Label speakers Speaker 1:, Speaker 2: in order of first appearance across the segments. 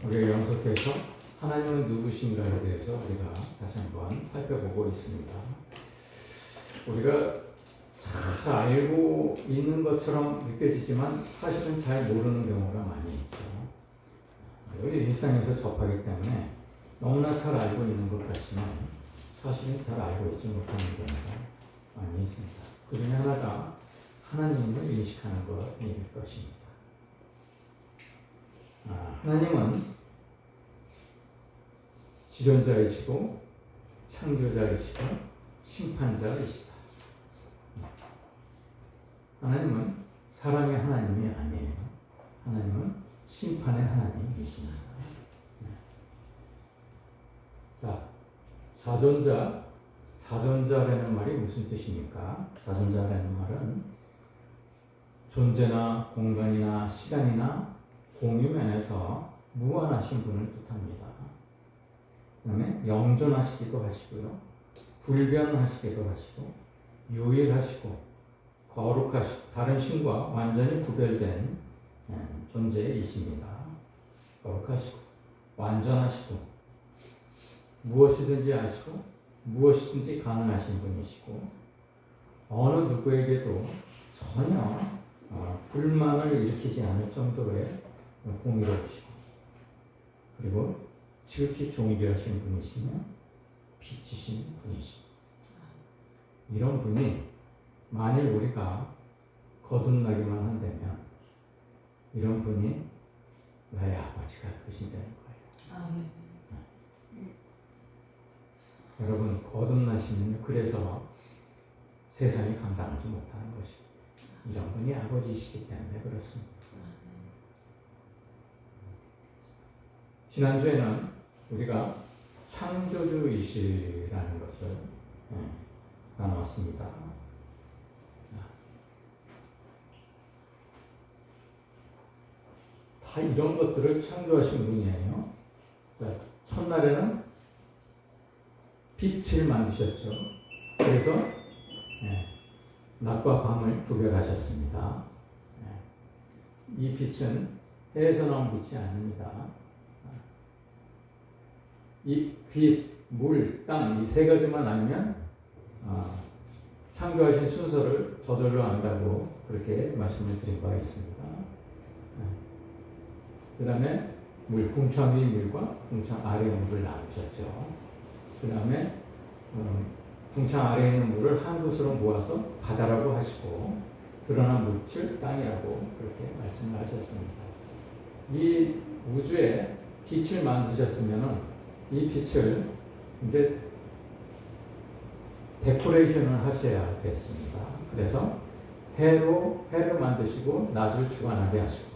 Speaker 1: 우리가 연속해서 하나님은 누구신가에 대해서 우리가 다시 한번 살펴보고 있습니다. 우리가 잘 알고 있는 것처럼 느껴지지만 사실은 잘 모르는 경우가 많이 있죠. 우리 일상에서 접하기 때문에 너무나 잘 알고 있는 것 같지만 사실은 잘 알고 있지 못하는 경우가 많이 있습니다. 그 중에 하나가 하나님을 인식하는 것일 것입니다. 하나님은 지존자이시고 창조자이시고 심판자이시다. 하나님은 사랑의 하나님이 아니에요. 하나님은 심판의 하나님이십니다. 자, 자존자라는 말이 무슨 뜻입니까? 자존자라는 말은 존재나 공간이나 시간이나 공유 면에서 무한하신 분을 뜻합니다. 그 다음에 영존하시기도 하시고요. 불변하시기도 하시고 유일하시고 거룩하시고 다른 신과 완전히 구별된 존재이십니다. 거룩하시고 완전하시고 무엇이든지 아시고 무엇이든지 가능하신 분이시고 어느 누구에게도 전혀 불만을 일으키지 않을 정도의 공의로우시고 그리고 지극히 존귀하신 분이시며 빛이신 분이시고 이런 분이 만일 우리가 거듭나기만 한다면 이런 분이 나의 아버지가 되신다는 거예요. 여러분 거듭나시면 그래서 세상이 감당하지 못하는 것입니다. 이런 분이 아버지이시기 때문에 그렇습니다. 지난주에는 우리가 창조주이시라는 것을 나눴습니다. 다 이런 것들을 창조하신 분이에요. 자, 첫날에는 빛을 만드셨죠. 그래서 낮과 밤을 구별하셨습니다. 이 빛은 해에서 나온 빛이 아닙니다. 이 빛, 물, 땅 이 세 가지만 알면 창조하신 순서를 저절로 안다고 그렇게 말씀을 드린 바가 있습니다. 그 다음에 물, 궁창 위 물과 궁창 아래 물을 나누셨죠. 그 다음에 궁창 아래에 있는 물을 한 곳으로 모아서 바다라고 하시고 드러난 물을 땅이라고 그렇게 말씀을 하셨습니다. 이 우주에 빛을 만드셨으면은 이 빛을 이제 데코레이션을 하셔야 됐습니다. 그래서 해를 만드시고 낮을 주관하게 하시고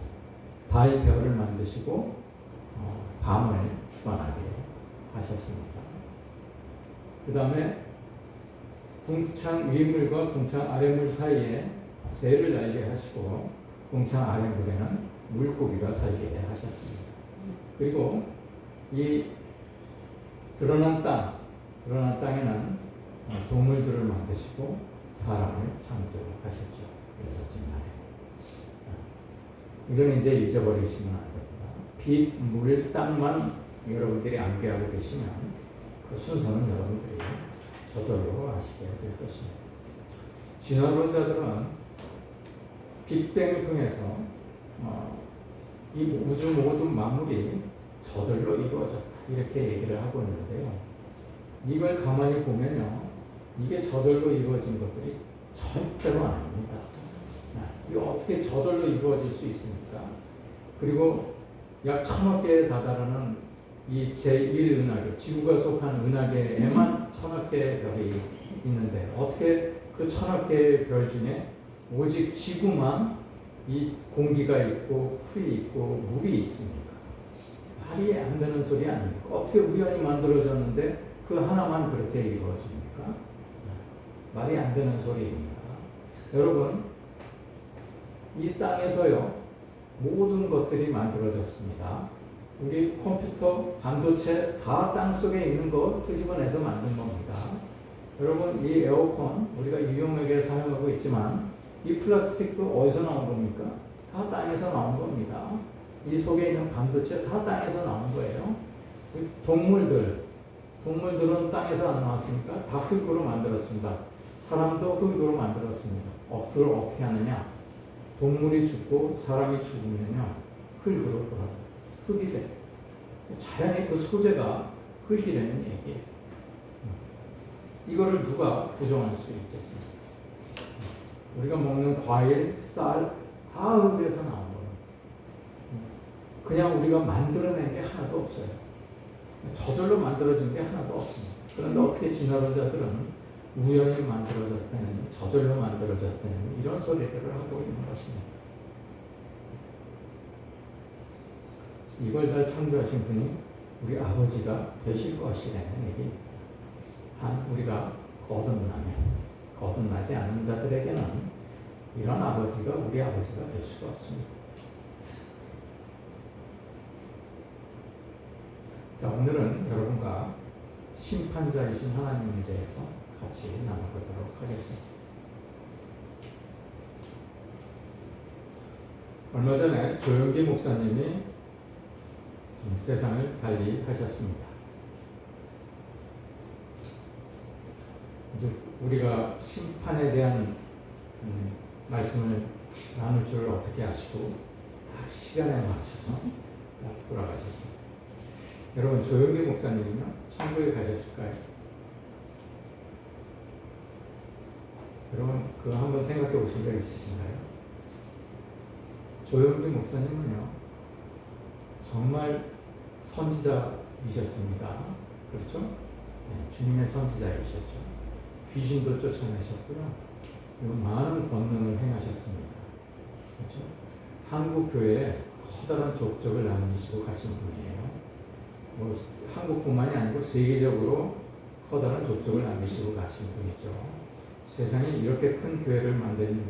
Speaker 1: 달, 별을 만드시고 밤을 주관하게 하셨습니다. 그 다음에 궁창 위물과 궁창 아래물 사이에 새를 날게 하시고 궁창 아래물에는 물고기가 살게 하셨습니다. 그리고 이 드러난 땅에는 동물들을 만드시고 사람을 창조하셨죠. 그래서 정말 이건 이제 잊어버리시면 안 됩니다. 빛, 물, 땅만 여러분들이 암기하고 계시면 그 순서는 여러분들이 저절로 아시게 될 것입니다. 진화론자들은 빅뱅을 통해서 이 우주 모든 만물이 저절로 이루어졌다 이렇게 얘기를 하고 있는데요. 이걸 가만히 보면요, 이게 저절로 이루어진 것들이 절대로 아닙니다. 이게 어떻게 저절로 이루어질 수 있습니까? 그리고 약 1000억 개에 다다르는 이 제1은하계, 지구가 속한 은하계에만 1000억 개의 별이 있는데 어떻게 그 1000억 개의 별 중에 오직 지구만 이 공기가 있고 풀이 있고 물이 있습니까? 말이 안 되는 소리 아닙니까? 어떻게 우연히 만들어졌는데 그 하나만 그렇게 이루어집니까? 말이 안 되는 소리입니다. 여러분, 이 땅에서요 모든 것들이 만들어졌습니다. 우리 컴퓨터, 반도체 다 땅속에 있는 거 끄집어내서 만든 겁니다. 여러분, 이 에어컨 우리가 유용하게 사용하고 있지만 이 플라스틱도 어디서 나온 겁니까? 다 땅에서 나온 겁니다. 이 속에 있는 반도체 다 땅에서 나온 거예요. 동물들은 땅에서 안 나왔으니까 다 흙으로 만들었습니다. 사람도 흙으로 만들었습니다. 그걸 어떻게 하느냐? 동물이 죽고 사람이 죽으면요, 흙으로 돌아가요. 흙이 돼. 자연의 그 소재가 흙이라는 얘기예요. 이거를 누가 부정할 수 있겠습니까? 우리가 먹는 과일, 쌀, 다 흙에서 나온 거예요. 그냥 우리가 만들어낸 게 하나도 없어요. 저절로 만들어진 게 하나도 없습니다. 그런데 어떻게 진화론자들은 우연히 만들어졌다는, 저절로 만들어졌다는 이런 소리들을 하고 있는 것입니다. 이걸 다 창조하신 분이 우리 아버지가 되실 것이라는 얘기. 단 우리가 거듭나지 않은 자들에게는 이런 아버지가 우리 아버지가 될 수가 없습니다. 자, 오늘은 여러분과 심판자이신 하나님에 대해서 같이 나눠보도록 하겠습니다. 얼마 전에 조영기 목사님이 세상을 달리하셨습니다. 이제 우리가 심판에 대한 말씀을 나눌 줄 어떻게 아시고 딱 시간에 맞춰서 딱 돌아가셨습니다. 여러분, 조영기 목사님은요, 천국에 가셨을까요? 여러분, 그거 한번 생각해 보신 적 있으신가요? 조영기 목사님은요, 정말 선지자이셨습니다. 그렇죠? 네, 주님의 선지자이셨죠. 귀신도 쫓아내셨고요. 많은 권능을 행하셨습니다. 그렇죠? 한국 교회에 커다란 족적을 남기시고 가신 분이에요. 한국뿐만이 아니고 세계적으로 커다란 족적을 남기시고 가신 분이죠. 세상에 이렇게 큰 교회를 만든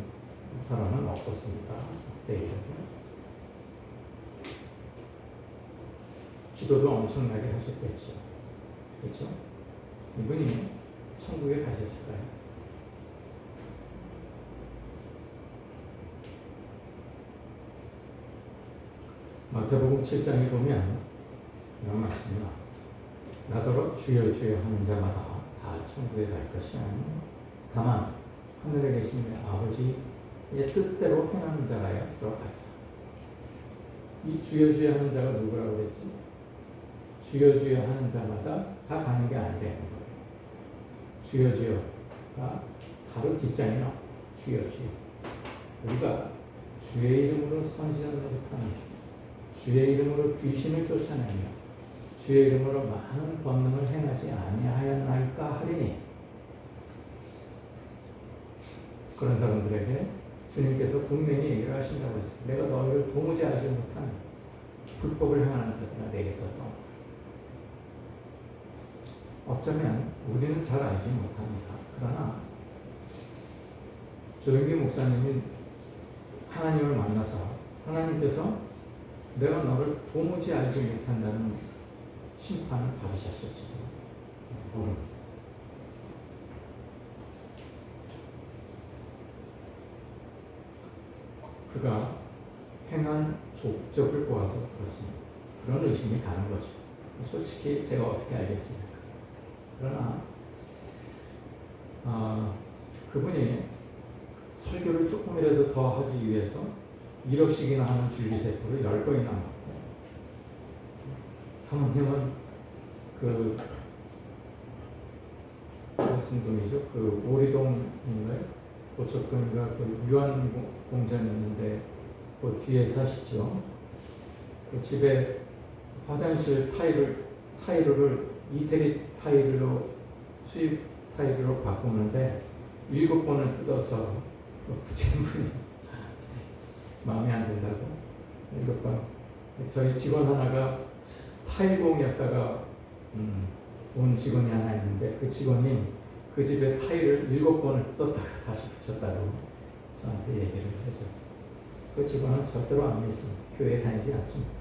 Speaker 1: 사람은 없었습니다. 그때 기도도 엄청나게 하셨겠죠. 그렇죠? 이분이 천국에 가셨을까요? 마태복음 7장에 보면 이런 말씀이 나옵니다. 나더러 주여 주여 하는 자마다 다 천국에 갈 것이 아니요 다만 하늘에 계신 아버지의 뜻대로 행하는 자라야 들어가리라. 이 주여 주여 하는 자가 누구라고 그랬지? 주여 주여 하는 자마다 다 가는 게 아니라는 거예요. 주여 주여가 바로 뒷장에 나와. 주여 주여. 우리가 주의 이름으로 선지자를 하는, 주의 이름으로 귀신을 쫓아내며 주의 이름으로 많은 권능을 행하지 아니하였나이까 하리니, 그런 사람들에게 주님께서 분명히 얘기를 하신다고 했어요. 내가 너희를 도무지 알지 못하는 불법을 행하는 자들아 내게서 떠나. 어쩌면 우리는 잘 알지 못합니다. 그러나 조영기 목사님이 하나님을 만나서 하나님께서 내가 너를 도무지 알지 못한다는 심판을 받으셨을지도 모릅니다. 그가 행한 족적을 보아서 그렇습니다. 그런 의심이 가는 거죠. 솔직히 제가 어떻게 알겠습니까? 그러나 그분이 설교를 조금이라도 더 하기 위해서 1억씩이나 하는 줄기세포를 10번이나 맞고, 사모님은 무슨 동이죠? 오리동인가요? 고척동인가 유한공장 있는데 그 뒤에 사시죠. 그 집에 화장실 타일을 이태리 타일로 수입 타일로 바꾸는데 7번을 뜯어서 붙이는 분이 마음에 안 든다고 7번. 저희 직원 하나가 타일공이었다가 온 직원이 하나 있는데 그 직원이 그 집에 타일을 7번을 뜯었다가 다시 붙였다고 저한테 얘기를 해줬어요. 그 직원은 절대로 안 믿습니다. 교회에 다니지 않습니다.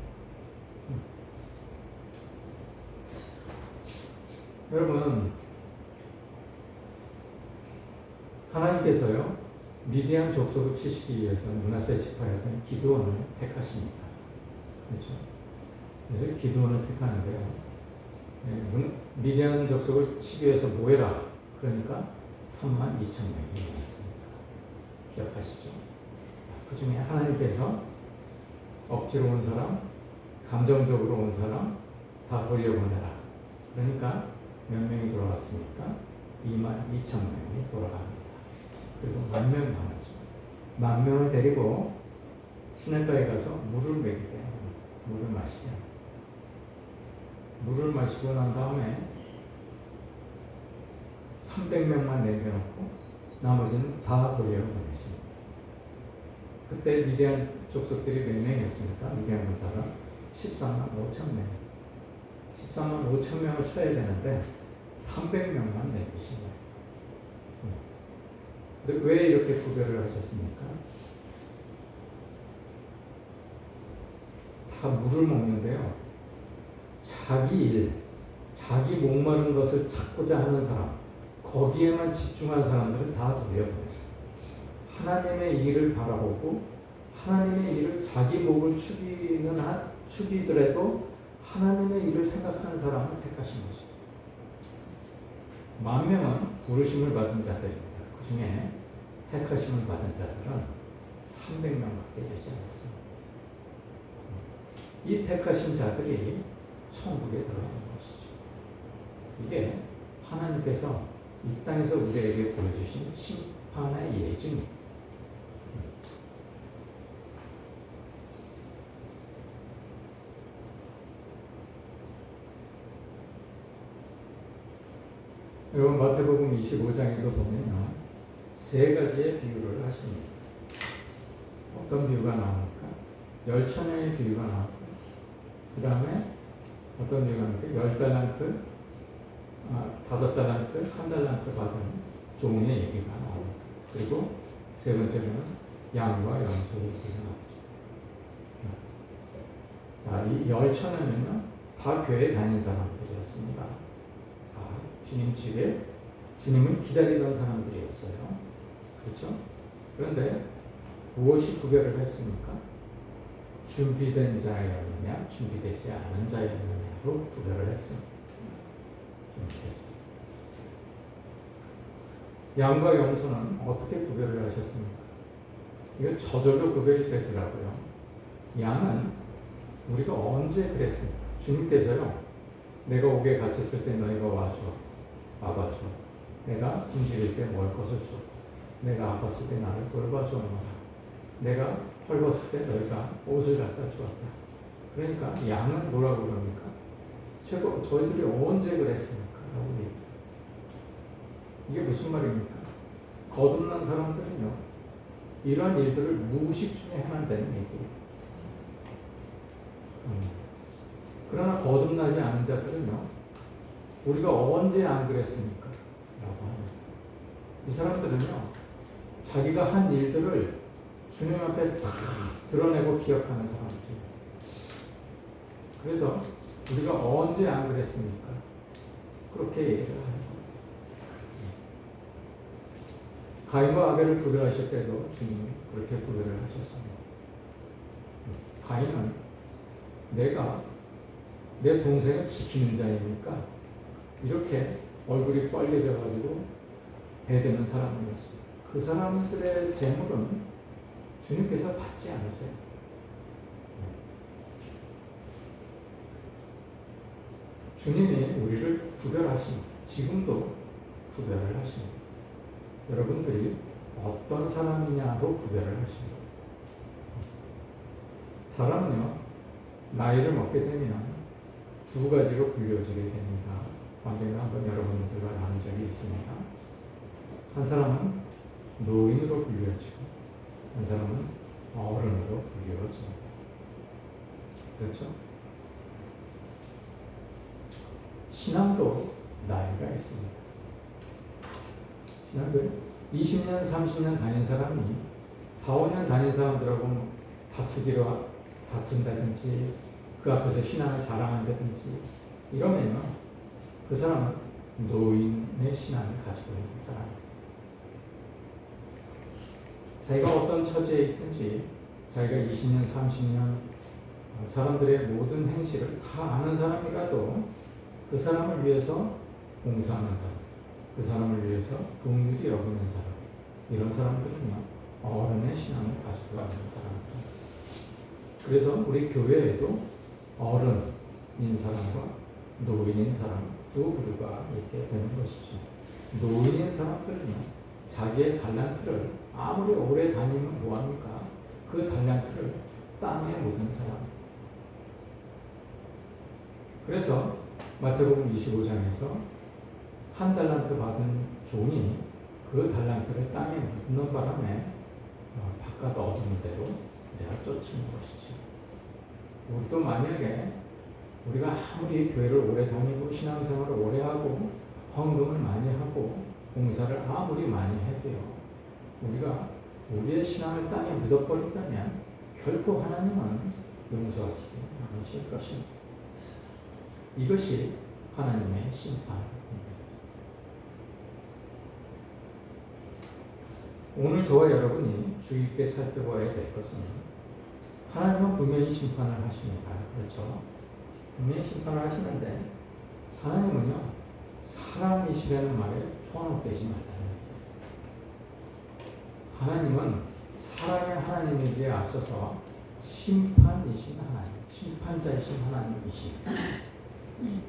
Speaker 1: 여러분, 하나님께서요 미디안 족속을 치시기 위해서 므낫세 지파였던 기드온을 택하십니다. 그렇죠? 그래서 기드온을 택하는데요. 미디안 족속을 치기 위해서 모여라. 그러니까 3만 2천 명이 모였습니다. 기억하시죠? 그 중에 하나님께서 억지로 온 사람, 감정적으로 온 사람 다 돌려보내라. 그러니까 몇 명이 돌아왔습니까? 2만 2천 명이 돌아갑니다. 그리고 1만 명 남았죠. 1만 명을 데리고 시냇가에 가서 물을 먹이게, 물을 마시게. 물을 마시고 난 다음에 300명만 남겨놓고 나머지는 다 돌려보냈습니다. 그때 미디안 족속들이 몇 명이었습니까? 미디안 군사가 14만 5천 명. 14만 5천 명을 쳐야 되는데 300명만 내기신 거예요. 근데 왜 이렇게 구별을 하셨습니까? 다 물을 먹는데요. 자기 일, 자기 목마른 것을 찾고자 하는 사람, 거기에만 집중한 사람들은 다 돌려보냈어요. 하나님의 일을 바라보고 하나님의 일을 자기 목을 축이더라도 하나님의 일을 생각하는 사람을 택하신 것입니다. 1만 명은 부르심을 받은 자들입니다. 그 중에 택하심을 받은 자들은 300명밖에 되지 않았습니다. 이 택하신 자들이 천국에 들어가는 것이죠. 이게 하나님께서 이 땅에서 우리에게 보여주신 심판의 예증입니다. 여러분 마태복음 25장에도 보면요, 세 가지의 비유를 하십니다. 어떤 비유가 나옵니까? 열처녀의 비유가 나오고, 그 다음에 어떤 비유가 나옵니까? 10달란트, 5달란트, 1달란트 받은 종의 얘기가 나옵니다. 그리고 세 번째로는 양과 염소의 얘기가 나오죠. 자, 이 열처녀는요, 다 교회 다닌 사람들이었습니다. 다 주님 집에 주님을 기다리던 사람들이었어요. 그렇죠? 그런데 무엇이 구별을 했습니까? 준비된 자였느냐, 준비되지 않은 자였느냐로 구별을 했습니다. 양과 염소는 어떻게 구별을 하셨습니까? 이거 저절로 구별이 되더라고요. 양은 우리가 언제 그랬습니까? 주님께서요, 내가 옥에 갇혔을 때 너희가 와봐줘. 내가 굶주릴 때 먹을 것을 줘. 내가 아팠을 때 나를 돌봐주었노라. 내가 헐벗을 때 너희가 옷을 갖다 주었다. 그러니까 양은 뭐라고 그럽니까? 저희들이 언제 그랬습니까? 라고 얘기해요. 이게 무슨 말입니까? 거듭난 사람들은요, 이러한 일들을 무의식 중에 해만 되는 얘기예요. 그러나 거듭나지 않은 자들은요, 우리가 언제 안 그랬습니까? 라고 합니다. 이 사람들은요, 자기가 한 일들을 주님 앞에 다 드러내고 기억하는 사람들이에요. 그래서 우리가 언제 안 그랬습니까? 그렇게 얘기를 하는 거예요. 가인과 아벨을 구별하실 때도 주님이 그렇게 구별을 하셨습니다. 가인은 내가 내 동생을 지키는 자이니까 이렇게 얼굴이 빨개져가지고 대드는 사람이었습니다. 그 사람들의 재물은 주님께서 받지 않으세요. 주님이 우리를 구별하십니다. 지금도 구별을 하십니다. 여러분들이 어떤 사람이냐로 구별을 하십니다. 사람은요, 나이를 먹게 되면 두 가지로 분류어지게 됩니다. 언젠가 한번 여러분들과 나눈 적이 있습니다. 한 사람은 노인으로 분류어지고, 한 사람은 어른으로 분류어집니다. 그렇죠? 신앙도 나이가 있습니다. 신앙도 20년, 30년 다닌 사람이 4, 5년 다닌 사람들하고 다툰다든지 그 앞에서 신앙을 자랑한다든지 이러면요, 그 사람은 노인의 신앙을 가지고 있는 사람입니다. 자기가 어떤 처지에 있든지 자기가 20년, 30년 사람들의 모든 행실을 다 아는 사람이라도 그 사람을 위해서 봉사하는 사람, 그 사람을 위해서 긍휼히 여기는 사람, 이런 사람들은요 어른의 신앙을 가지고 있는 사람들. 그래서 우리 교회에도 어른인 사람과 노인인 사람 두 부류가 있게 되는 것이죠. 노인인 사람들은요 자기의 달란트를 아무리 오래 다니면 뭐합니까? 그 달란트를 땅에 묻은 사람. 그래서 마태복음 25장에서 한 달란트 받은 종이 그 달란트를 땅에 묻는 바람에 바깥 어두운 데로 내가 쫓는 것이죠. 우리도 만약에 우리가 아무리 교회를 오래 다니고 신앙생활을 오래 하고 헌금을 많이 하고 봉사를 아무리 많이 해도요 우리가 우리의 신앙을 땅에 묻어버린다면 결코 하나님은 용서하지 않으실 것입니다. 이것이 하나님의 심판입니다. 오늘 저와 여러분이 주의 깊게 살펴봐야 될 것은 하나님은 분명히 심판을 하십니다. 그렇죠? 분명히 심판을 하시는데 하나님은요 사랑이시라는 말에 현혹되지 말라는 거예요. 하나님은 사랑의 하나님에게 앞서서 심판이신 하나님, 심판자이신 하나님이십니다.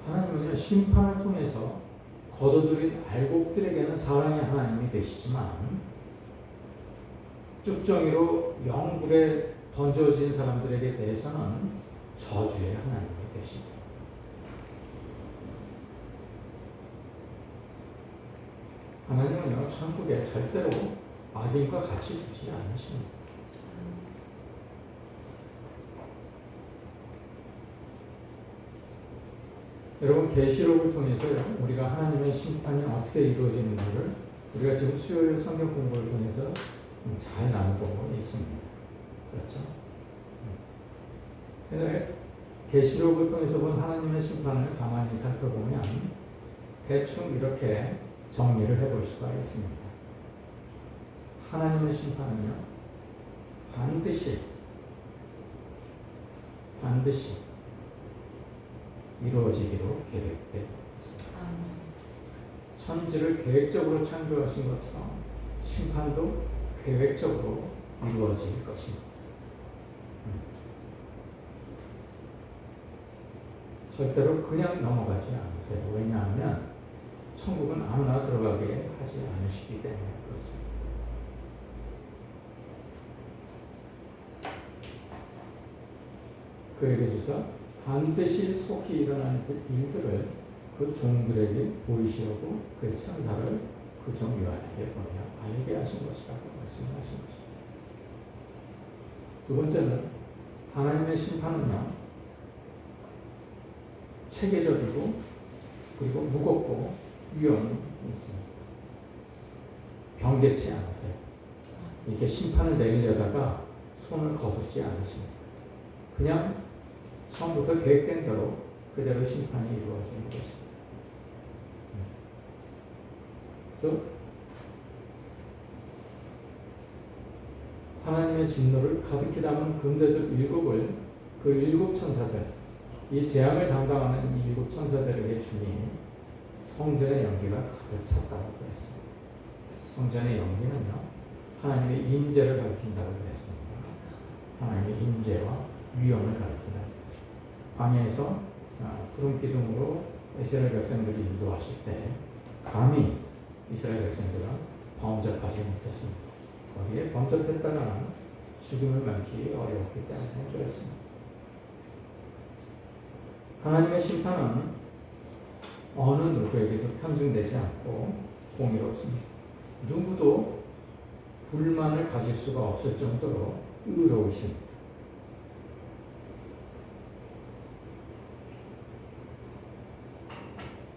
Speaker 1: 하나님은요 심판을 통해서 거둬들인 알곡들에게는 사랑의 하나님이 되시지만 쭉정이로 영불에 던져진 사람들에게 대해서는 저주의 하나님이 되십니다. 하나님은요 천국에 절대로 악인과 같이 두지 않으십니다. 여러분 계시록을 통해서요 우리가 하나님의 심판이 어떻게 이루어지는지를 우리가 지금 수요일 성경 공부를 통해서 잘 나누고 있습니다. 그렇죠? 그런데 계시록을 통해서 본 하나님의 심판을 가만히 살펴보면 대충 이렇게 정리를 해볼 수가 있습니다. 하나님의 심판은요 반드시 이루어지기로 계획되어 있습니다. 천지를 계획적으로 창조하신 것처럼 심판도 계획적으로 이루어질 것입니다. 절대로 그냥 넘어가지 않으세요. 왜냐하면 천국은 아무나 들어가게 하지 않으시기 때문에 그렇습니다. 그에게 주사 반드시 속히 일어날 일들을 그 종들에게 보이시려고 그 천사를 그 종 요한에게 보내어 알게 하신 것이라고 말씀하신 것입니다. 두 번째는 하나님의 심판은요 체계적이고 그리고 무겁고 위험이 있습니다. 병대치 않으세요. 이렇게 심판을 내리려다가 손을 거두지 않으십니다. 그냥 처음부터 계획된 대로 그대로 심판이 이루어지는 것입니다. 그래서 하나님의 진노를 가득히 담은 금대접 일곱을 그 일곱 천사들, 이 재앙을 담당하는 이 일곱 천사들에게 주니 성전의 연기가 가득 찼다고 그랬습니다. 성전의 연기는요 하나님의 임재를 가리킨다고 그랬습니다. 하나님의 임재와 위엄을 가리킨다고 그랬습니다. 광야에서 구름 기둥으로 이스라엘 백성들을 인도하실 때 감히 이스라엘 백성들은 범접하지 못했습니다. 거기에 범접했다가는 죽음을 면하기 어려웠기 때문에 그랬습니다. 하나님의 심판은 어느 누구에게도 편중되지 않고 공의롭습니다. 누구도 불만을 가질 수가 없을 정도로 의로우십니다.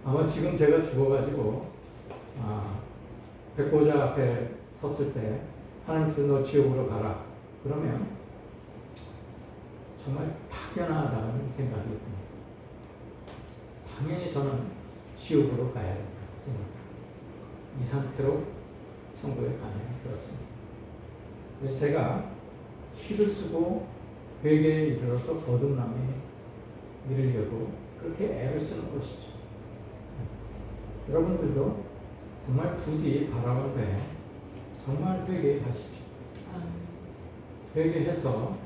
Speaker 1: 아마 지금 제가 죽어가지고 백보자 앞에 섰을 때 하나님께서 너 지옥으로 가라 그러면 정말 파견하다는 생각이 듭니다. 당연히 저는 지옥으로 가야 된다고 생각합니다. 이 상태로 천국에 가면 그렇습니다. 그래서 제가 키를 쓰고 회개에 이르러서 거듭남에 이르려고 그렇게 애를 쓰는 것이죠. 여러분들도 정말 부디 바라건대 정말 회개하십시오. 회개해서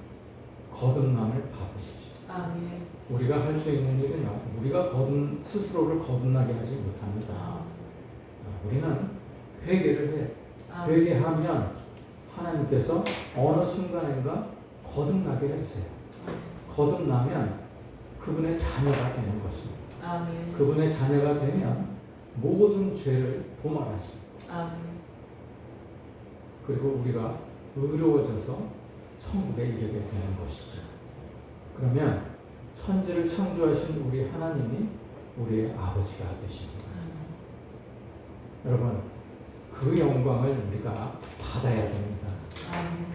Speaker 1: 거듭남을 받으십시오. 우리가 할 수 있는 일은요, 우리가 스스로를 거듭나게 하지 못합니다. 우리는 회개를 해. 회개하면 하나님께서 어느 순간인가 거듭나게 해주세요. 거듭나면 그분의 자녀가 되는 것입니다. 그분의 자녀가 되면 모든 죄를 도말하십니다. 그리고 우리가 의로워져서 천국에 이르게 되는 것이죠. 그러면 천지를 창조하신 우리 하나님이 우리의 아버지가 되십니다. 여러분, 그 영광을 우리가 받아야 됩니다.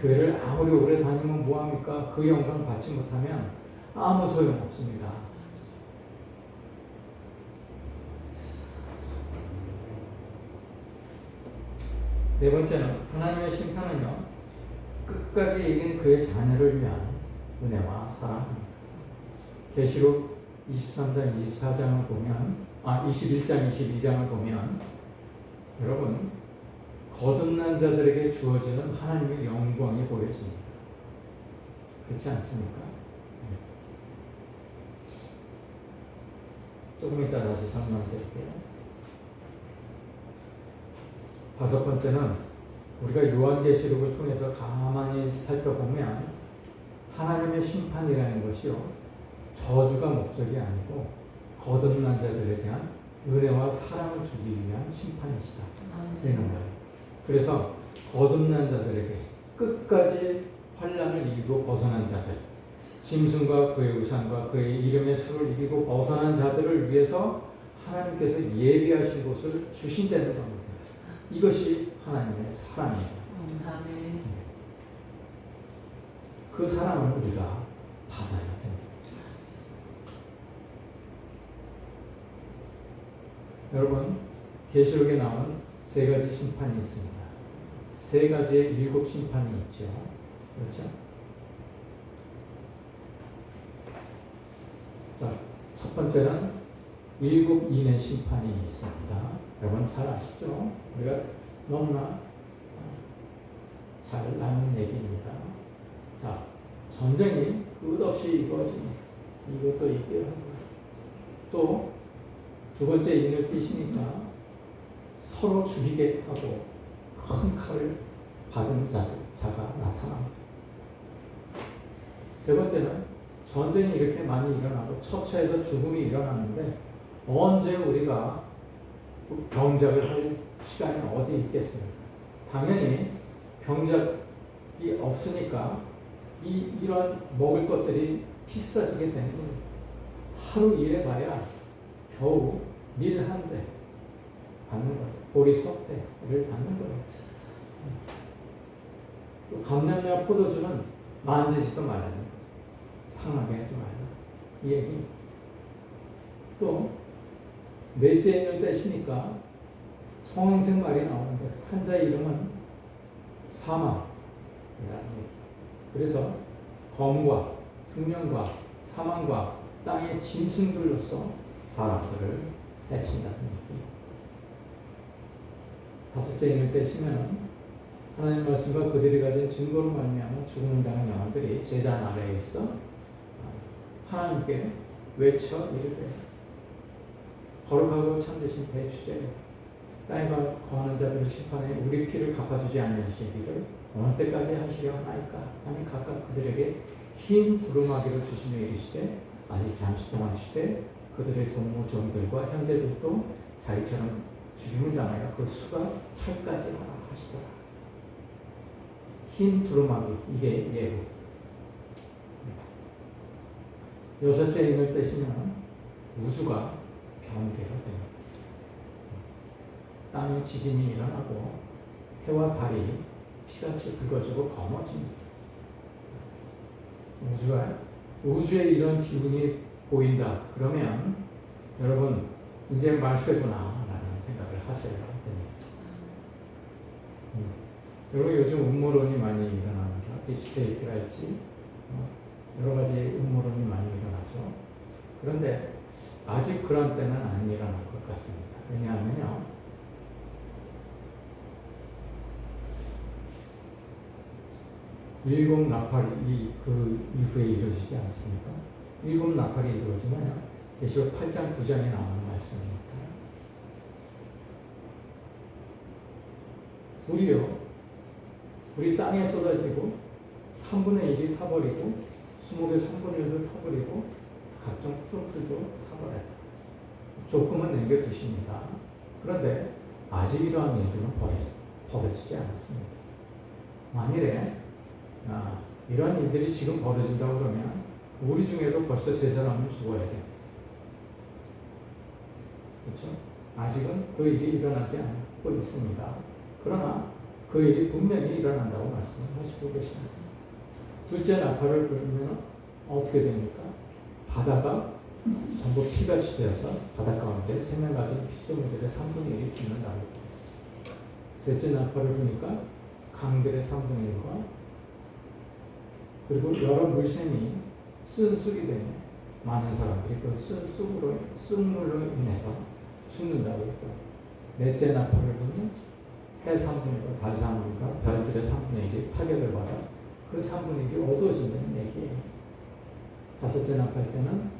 Speaker 1: 교회를 아무리 오래 다니면 뭐합니까? 그 영광 받지 못하면 아무 소용 없습니다. 네 번째는 하나님의 심판은요, 끝까지 이긴 그의 자녀를 위한 은혜와 사랑입니다. 계시록 23장, 24장을 보면, 21장, 22장을 보면, 여러분, 거듭난 자들에게 주어지는 하나님의 영광이 보여집니다. 그렇지 않습니까? 조금 이따 다시 설명드릴게요. 다섯 번째는 우리가 요한계시록을 통해서 가만히 살펴보면 하나님의 심판이라는 것이요, 저주가 목적이 아니고 거듭난 자들에 대한 은혜와 사랑을 주기 위한 심판이시다. 이런 거예요. 그래서 거듭난 자들에게 끝까지 환난을 이기고 벗어난 자들, 짐승과 그의 우상과 그의 이름의 수를 이기고 벗어난 자들을 위해서 하나님께서 예비하신 곳을 주신다는 겁니다. 이것이 하나님의 사랑입니다. 그 사랑을 우리가 받아야 됩니다. 여러분, 계시록에 나온 세 가지 심판이 있습니다. 세 가지의 7 심판이 있죠. 그렇죠? 자, 첫 번째는 7 인의 심판이 있습니다. 여러분 잘 아시죠? 우리가 너무나 잘 아는 얘기입니다. 자, 전쟁이 끝없이 이루어집니다. 이것도 있고요. 또 두 번째 인을 띄시니까 서로 죽이게 하고 큰 칼을 받은 자가 나타납니다. 세 번째는 전쟁이 이렇게 많이 일어나고 처처에서 죽음이 일어나는데 언제 우리가 경작을 할 시간이 어디 있겠습니까? 당연히 경작이 없으니까 이런 먹을 것들이 비싸지게 되는 거예요. 하루 일해봐야 겨우 밀 한 대 받는 거예요. 보리 석 대를 받는 거예요. 또 감량약 포도주는 만지지도 말아요. 상하게 하지 말라. 이 얘기. 또 넷째 인을 떼시니까 성행생 말이 나오는데 탄자의 이름은 사망이라는 얘기. 그래서 검과 흉년과 사망과 땅의 짐승들로서 사람들을 해친다는 얘기. 다섯째 인을 떼시면 하나님 말씀과 그들이 가진 증거로 말미암아 죽음을 당한 영혼들이 제단 아래에 있어 하나님께 외쳐 이르되 거룩하고 참되신 대주제여, 땅에 거하는 자들을 심판해 우리 피를 갚아주지 않으시기를 어느 때까지 하시려 하나이까 하니 각각 그들에게 흰 두루마기를 주시며 이르시되 아직 잠시 동안 쉬되 그들의 동무 종들과 형제들도 자기처럼 죽임을 당하여 그 수가 찰까지 하라 하시더라. 흰 두루마기, 이게 예고. 여섯째 인을 떼시면 우주가 변개가 됩니다. 땅에 지진이 일어나고 해와 달이 피같이 붉어지고 검어집니다. 우주에 이런 기운이 보인다. 그러면 여러분 이제 말세구나 라는 생각을 하셔야 됩니다. 여러분 요즘 음모론이 많이 일어납니다. 딥스테이트랄지 여러 가지 음모론이 많이 일어나죠. 그런데 아직 그런 때는 안 일어날 것 같습니다. 왜냐하면요, 일곱 나팔이 그 이후에 이루어지지 않습니까? 일곱 나팔이 이루어지면 계시록 8장 9장에 나오는 말씀입니다. 우리 땅에 쏟아지고 3분의 1이 타버리고 수목의 3분의 1도 타버리고 각종 풀풀도 타버려요. 조금은 남겨두십니다. 그런데 아직 이러한 일들은 벌어지지 않았습니다. 만일에 이러한 일들이 지금 벌어진다고 그러면 우리 중에도 벌써 세 사람은 죽어야 돼요. 그렇죠? 아직은 그 일이 일어나지 않고 있습니다. 그러나 그 일이 분명히 일어난다고 말씀을 하시고 계십니다. 둘째 나팔을 불면 어떻게 됩니까? 바다가 전부 피같이 되어서 바닷가 가운데 생명 가진 피조물들의 3분의 1이 죽는다고 했습니다. 셋째 나팔을 부니까 강들의 3분의 1과 그리고 여러 물샘이 쓴 쑥이 되는 많은 사람들이 그 쑥물로 인해서 죽는다고 했고, 넷째 나팔을 부면 해 3분의 1과 달 3분의 1과 별들의 3분의 1이 타격을 받아 그 3분의 1이 어두워진다는 얘기예요. 다섯째 나팔 때는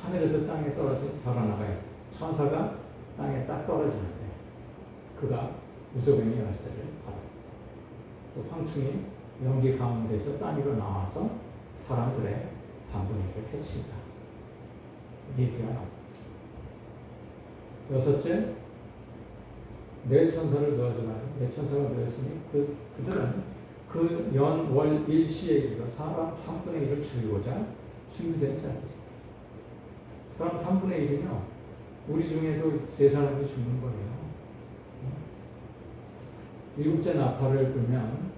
Speaker 1: 하늘에서 땅에 떨어진 별이 나가요. 천사가 땅에 딱 떨어지는데 그가 무저병의 열쇠를 받아요. 또 황충이 연기 가운데서 땅 위로 나와서 사람들의 3분의 1을 해친다. 얘기가 나옵니다. 여섯째, 내 천사를 놓아주라. 내 천사가 놓였으니 그들은 그 연, 월, 일시에 이르러 사람 3분의 1을 죽이고자 준비된 자들이. 사람 3분의 1이면 우리 중에도 세 사람이 죽는 거예요. 일곱째 나팔을 불면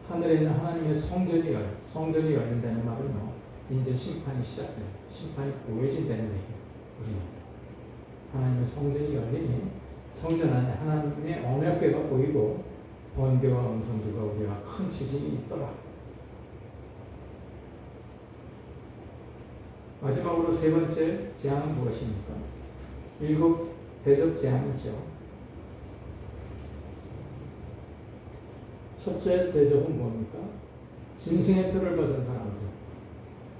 Speaker 1: 하늘에 있는 하나님의 성전이 열린다는 말은요, 이제 심판이 시작돼요. 심판이 보여진다는 얘기예요. 우리는 하나님의 성전이 열리니 성전 안에 하나님의 언약궤가 보이고 번개와 음성들과 우리가 큰 지진이 있더라. 마지막으로 세 번째 재앙은 무엇입니까? 일곱 대접 재앙이죠. 첫째 대접은 뭡니까? 짐승의 표를 받은 사람들,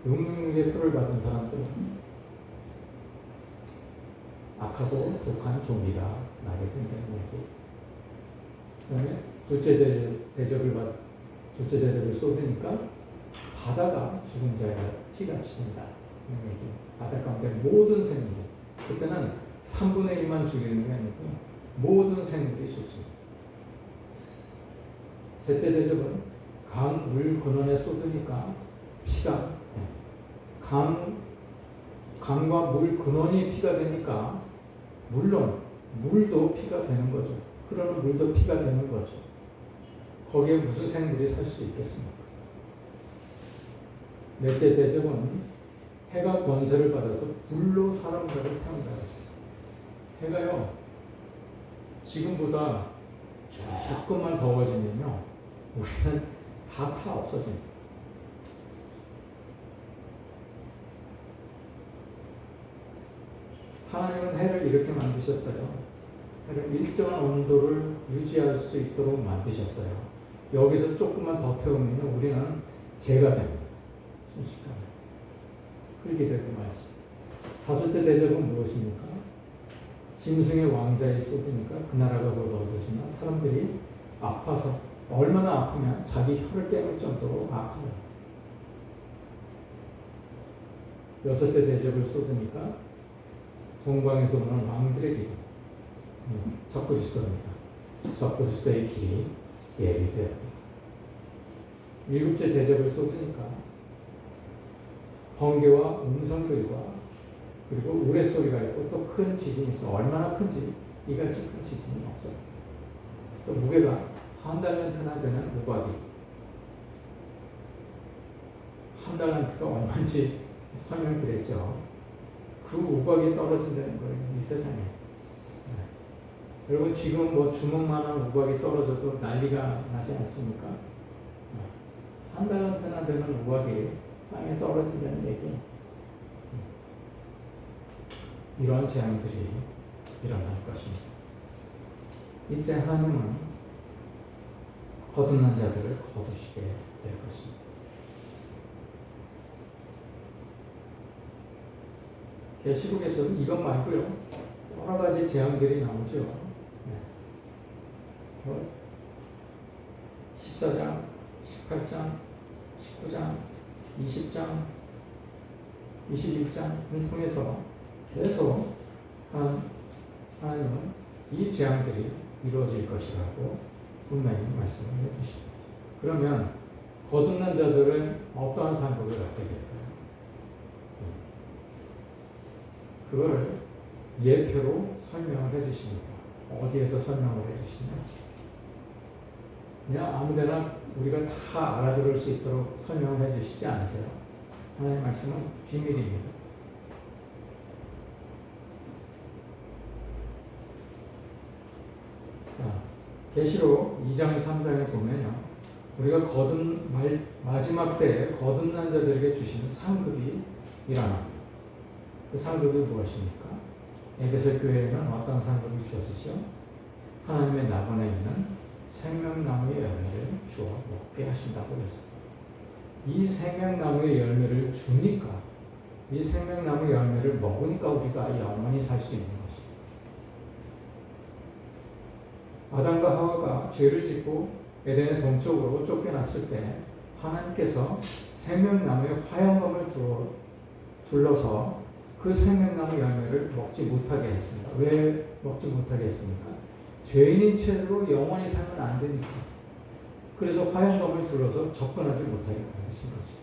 Speaker 1: 용맹의 표를 받은 사람들은 악하고 독한 종기가 나게 된다는 얘기. 그 다음에 둘째 대접을 쏟으니까 바다가 죽은 자의 피같이 된다. 얘기. 바다 가운데 모든 생물, 그때는 3분의 1만 죽이는 게 아니고 모든 생물이 죽습니다. 셋째 대접은 강 물 근원에 쏟으니까 피가 강과 물 근원이 피가 되니까 물론 물도 피가 되는 거죠. 흐르는 물도 피가 되는 거죠. 거기에 무슨 생물이 살 수 있겠습니까? 넷째 대접은 해가 권세를 받아서 불로 사람들을 태운다 했어요. 해가요, 지금보다 조금만 더워지면요, 우리는 다 없어집니다. 하나님은 해를 이렇게 만드셨어요. 해를 일정한 온도를 유지할 수 있도록 만드셨어요. 여기서 조금만 더 태우면 우리는 재가 됩니다. 순식간에. 그렇게 되고 말이죠. 다섯째 대접은 무엇입니까? 짐승의 왕자에 쏟으니까 그 나라가 곧 어두워지나 사람들이 아파서 얼마나 아프면 자기 혀를 깨물 정도로 아프다. 여섯째 대접을 쏟으니까 동방에서 오는 왕들의 길, 적그리스도입니다. 적그리스도의 길이 예비되었다. 일곱째 대접을 쏟으니까 번개와 음성들과 그리고 우레소리가 있고 또 큰 지진이 있어. 얼마나 큰지 이같이 큰 지진이 없어요. 또 무게가 한 달란트나 되는 우박이, 한 달란트가 얼마인지 설명드렸죠. 그 우박이 떨어진다는 거예요, 이 세상에. 여러분 지금 뭐 주먹만한 우박이 떨어져도 난리가 나지 않습니까? 한 달란트나 되는 우박이 땅에 떨어진다는 얘기. 이러한 재앙들이 일어날 것입니다. 이때 하나님은 거듭난 자들을 거두시게 될 것입니다. 계시록에서는 이것 말고요 여러 가지 재앙들이 나오죠. 14장, 18장, 19장, 20장, 21장을 통해서 계속 하나님은 이 재앙들이 이루어질 것이라고 분명히 말씀을 해주십니다. 그러면 거듭난 자들은 어떠한 상급을 갖게 될까요? 그거를 예표로 설명을 해주십니다. 어디에서 설명을 해주시냐? 그냥 아무데나 우리가 다 알아들을 수 있도록 설명을 해주시지 않으세요. 하나님의 말씀은 비밀입니다. 자, 계시록 2장 3장에 보면요, 우리가 마지막 때에 거듭난 자들에게 주시는 상급이 일어납니다. 그 상급이 무엇입니까? 에베소 교회에는 어떤 상급이 주어지죠? 하나님의 나번에 있는 생명나무의 열매를 주어 먹게 하신다고 했습니다. 이 생명나무의 열매를 주니까, 이 생명나무 열매를 먹으니까 우리가 영원히 살 수 있는 것입니다. 아담과 하와가 죄를 짓고 에덴의 동쪽으로 쫓겨났을 때 하나님께서 생명나무의 화영검을 둘러서 그 생명나무 열매를 먹지 못하게 했습니다. 왜 먹지 못하게 했습니까? 죄인인 채로 영원히 살면 안 되니까. 그래서 화영검을 둘러서 접근하지 못하게 하신 거죠.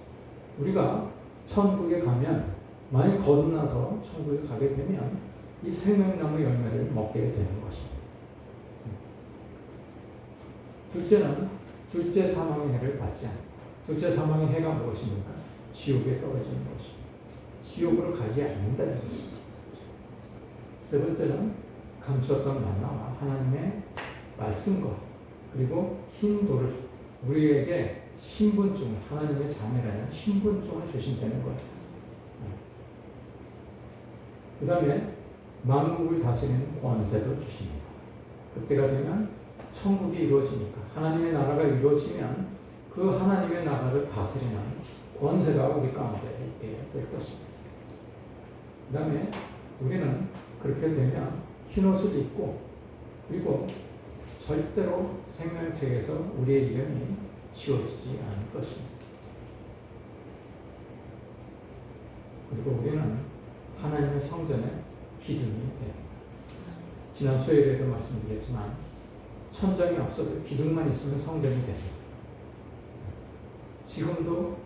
Speaker 1: 우리가 천국에 가면, 만약 거듭나서 천국에 가게 되면 이 생명나무 열매를 먹게 되는 것입니다. 둘째는 둘째 사망의 해를 받지 않는다. 둘째 사망의 해가 무엇입니까? 지옥에 떨어지는 것입니다. 지옥으로 가지 않는다는 것입니다. 세 번째는 감추었던 만나와 하나님의 말씀과 그리고 흰 돌을 우리에게 신분증을, 하나님의 자녀라는 신분증을 주신다는 거예요. 그 다음에 만국을 다스리는 권세도 주십니다. 그때가 되면 천국이 이루어지니까, 하나님의 나라가 이루어지면 그 하나님의 나라를 다스리는 권세가 우리 가운데 있게 될 것입니다. 그 다음에 우리는 그렇게 되면 흰옷을 입고, 그리고 절대로 생명책에서 우리의 이름이 지워지지 않을 것입니다. 그리고 우리는 하나님의 성전의 기둥이 됩니다. 지난 수요일에도 말씀드렸지만 천장이 없어도 기둥만 있으면 성전이 됩니다. 지금도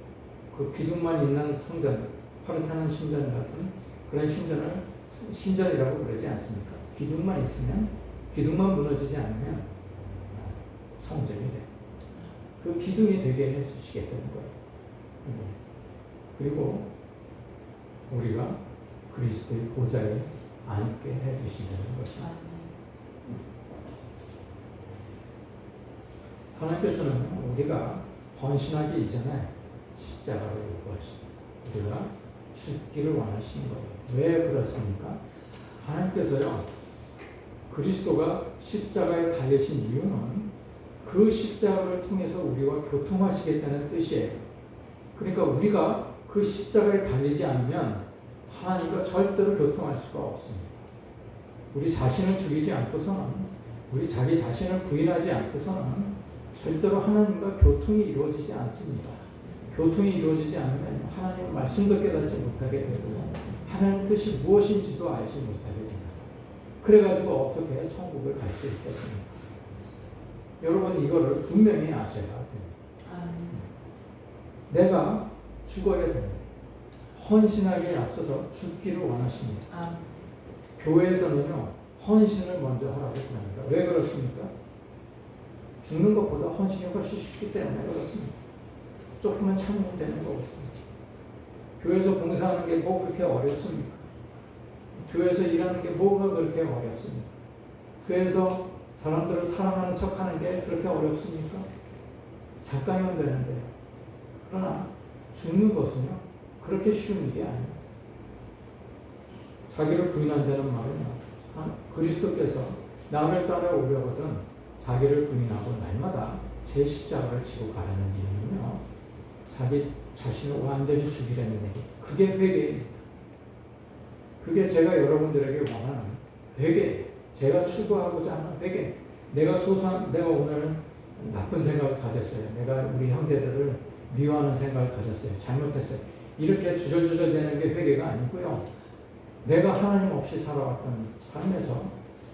Speaker 1: 그 기둥만 있는 성전, 파르타논 신전 같은 그런 신전을 신전이라고 그러지 않습니까? 기둥만 있으면, 기둥만 무너지지 않으면 성전이 돼. 그 기둥이 되게 해주시겠다는 거예요. 그리고 우리가 그리스도의 보좌에 앉게 해주시는 것입니다. 하나님께서는 우리가 헌신하기 이전에 십자가를 요구하십니다. 우리가 죽기를 원하시는 거예요. 왜 그렇습니까? 하나님께서요, 그리스도가 십자가에 달리신 이유는 그 십자가를 통해서 우리와 교통하시겠다는 뜻이에요. 그러니까 우리가 그 십자가에 달리지 않으면 하나님과 절대로 교통할 수가 없습니다. 우리 자신을 죽이지 않고서는, 우리 자기 자신을 부인하지 않고서는 절대로 하나님과 교통이 이루어지지 않습니다. 교통이 이루어지지 않으면 하나님의 말씀도 깨닫지 못하게 되고 하나님의 뜻이 무엇인지도 알지 못하게 됩니다. 그래가지고 어떻게 천국을 갈 수 있겠습니까? 여러분 이거를 분명히 아셔야 됩니다. 내가 죽어야 됩니다. 헌신하기에 앞서서 죽기를 원하십니다. 교회에서는요, 헌신을 먼저 하라고 합니다. 왜 그렇습니까? 죽는 것보다 헌신이 훨씬 쉽기 때문에 그렇습니다. 조금만 참으면 되는 거거든요. 교회에서 봉사하는 게 뭐 그렇게 어렵습니까? 교회에서 일하는 게 뭐가 그렇게 어렵습니까? 교회에서 사람들을 사랑하는 척 하는 게 그렇게 어렵습니까? 잠깐이면 되는데 그러나 죽는 것은요, 그렇게 쉬운 일이 아니에요. 자기를 부인한다는 말은요, 그리스도께서 나를 따라오려거든 자기를 부인하고 날마다 제 십자가를 지고 가라는 이유는요, 자기 자신을 완전히 죽이려는 얘기. 그게 회개입니다. 그게 제가 여러분들에게 원하는 회개, 제가 추구하고자 하는 회개. 내가 오늘은 나쁜 생각을 가졌어요. 내가 우리 형제들을 미워하는 생각을 가졌어요. 잘못했어요. 이렇게 주절주절 되는 게 회개가 아니고요. 내가 하나님 없이 살아왔던 삶에서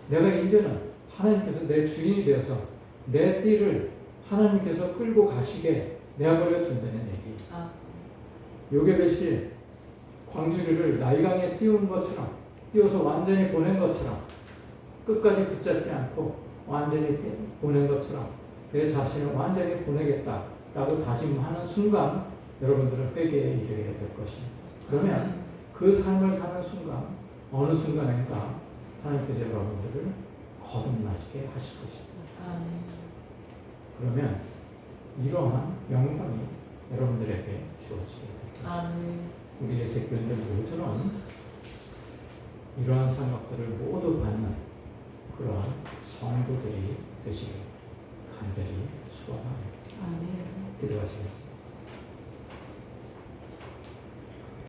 Speaker 1: 내가 이제는 하나님께서 내 주인이 되어서 내 띠를 하나님께서 끌고 가시게 내버려 둔다는 얘기. 요게벳이 광주리를 나일강에 띄운 것처럼, 띄워서 완전히 보낸 것처럼, 끝까지 붙잡지 않고 완전히 보낸 것처럼 내 자신을 완전히 보내겠다라고 다짐하는 순간 여러분들은 회개에 이르게 될 것입니다. 그러면 그 삶을 사는 순간, 어느 순간인가 하나님께서 여러분들을 거듭나시게 하실 것입니다. 그러면 이러한 영광이 여러분들에게 주어지게 될 것입니다. 우리 예수교인들 모두는 이러한 생각들을 모두 받는 그러한 성도들이 되시길 간절히 축원합니다. 기도하시겠습니다.